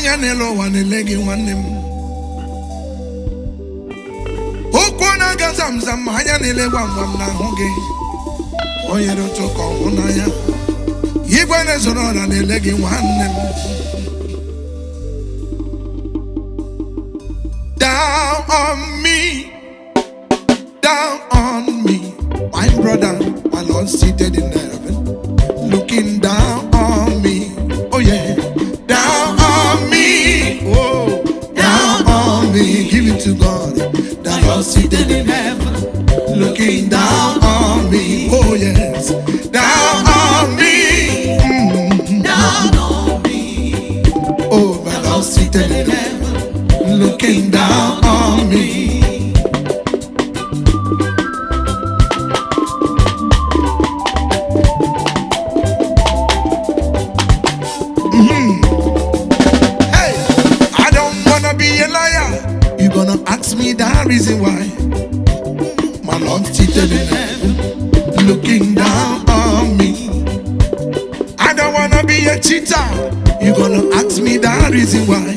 anya nelo wanelegi wanem okona gazamzam anya nele wam na hoge oyero toko unaya igwe nezoro na nelegi wanem down on me my brother my Lord seated in heaven looking down on me oh yeah down on me oh down on me give it to God the Lord seated in heaven looking down on me oh yes down on me down on me oh my Lord seated in heaven looking down on me. Hey, I don't wanna be a liar. You're gonna ask me the reason why. My Lord seated in heaven, looking down on me. I don't wanna be a cheater. You're gonna ask me the reason why.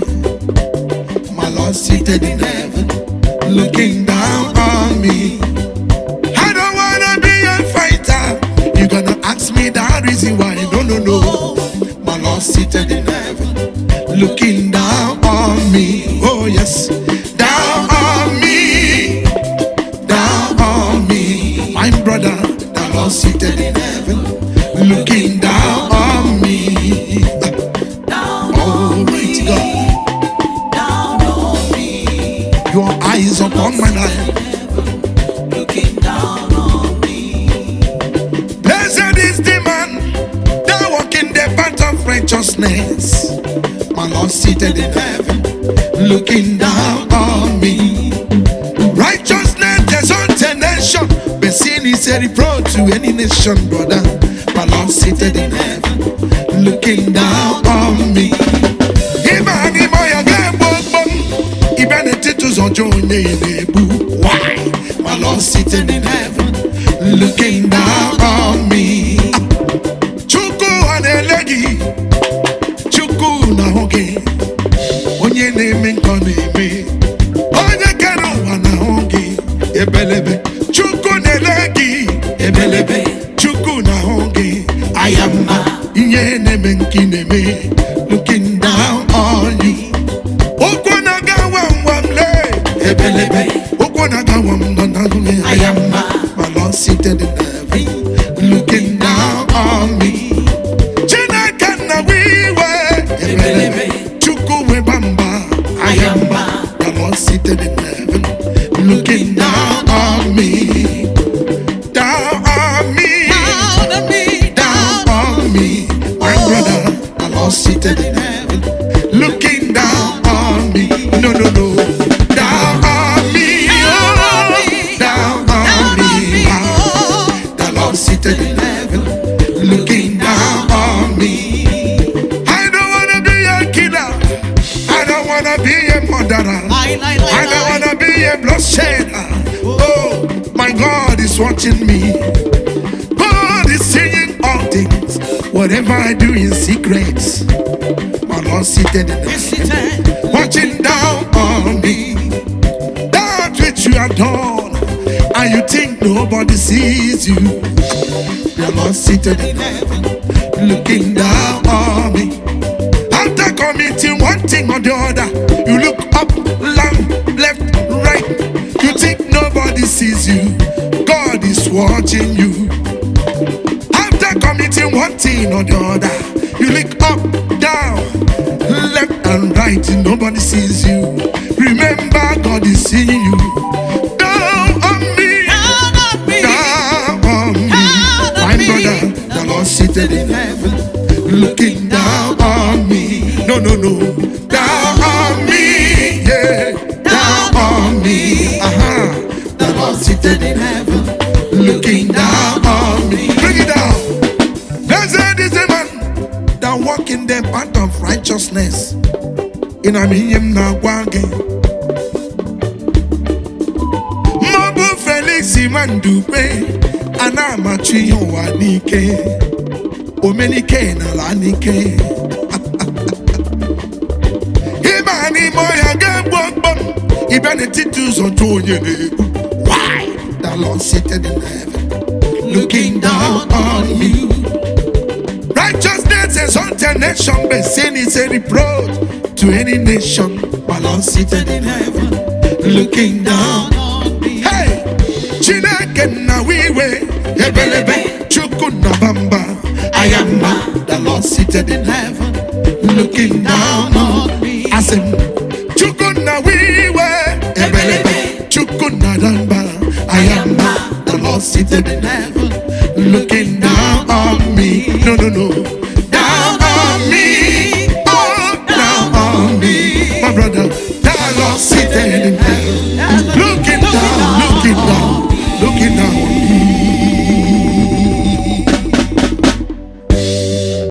My Lord seated in heaven, looking down on me. I don't wanna be a fighter. You're gonna ask me the reason why. No. My Lord seated in heaven, looking down on me. Oh yes, down on me, down on me. My brother, the Lord seated in heaven, looking down on me. Almighty God, your eyes upon my life, looking down on me. Blessed is the man that walk in the path of righteousness. My Lord seated in heaven, looking down on me. Righteousness exalts a nation, but sin is a reproach to any nation, brother. My Lord seated in heaven, looking down on me. Why? My Lord seated in heaven, looking down on me. Chuku anelegi, chuku na hoge, onye neme nkoneme, onye kero wana hoge, ebelebe. Chuku nelegi, ebelebe. Chuku na hoge, ayamba, inye neme nkineme, looking down on you. Okona gawam wamle, ebelebe. Okona gawam donanune, ayamba. My Lord seated in heaven, looking down on me. Chinakana wiwe, ebelebe. Chukuwe bamba, ayamba. The Lord seated in heaven, looking down on me. Down on me, down on me. My brother, the Lord seated in heaven, looking down on me. No. Down on me, oh, down on me. The Lord seated in heaven, looking down on me. I don't wanna be a killer. I don't wanna be a murderer. I don't wanna be a bloodshedder. Oh, my God is watching me. God is seeing all things. Whatever I do in secret, my Lord seated in heaven, watching down on me. That which you have done, and you think nobody sees you. The Lord seated in heaven, looking down on me. After committing one thing or the other, you look up, left, right. You think nobody sees you. God is watching you. After committing one thing or the other, you look up, down, left and right. Nobody sees you. Remember, God is seeing you. Down on me, down on me. My brother, the Lord seated in heaven, looking down on me. No. Down on me, yeah. Down on me. The Lord seated in heaven, looking down on me. Bring it down. Blessed is the man that walk in the path of righteousness. In a million na wage. Mabu Felix Mandupe, Anamachi Wanike, Omenike na Lanike. moya get bum bum. Even titus on Tony. Why? The Lord seated in heaven, looking down on you. Righteousness is unto nation, but sin is a reproach to any nation. The Lord seated in heaven, looking down on me. Hey, Chineke na wiwe, ebelebe, chuku na bamba. I am the Lord seated in heaven, looking down on me. I say, chuku na wiwe, ebelebe, chuku na bamba. I am the Lord seated in heaven, looking down on me. No, no, no.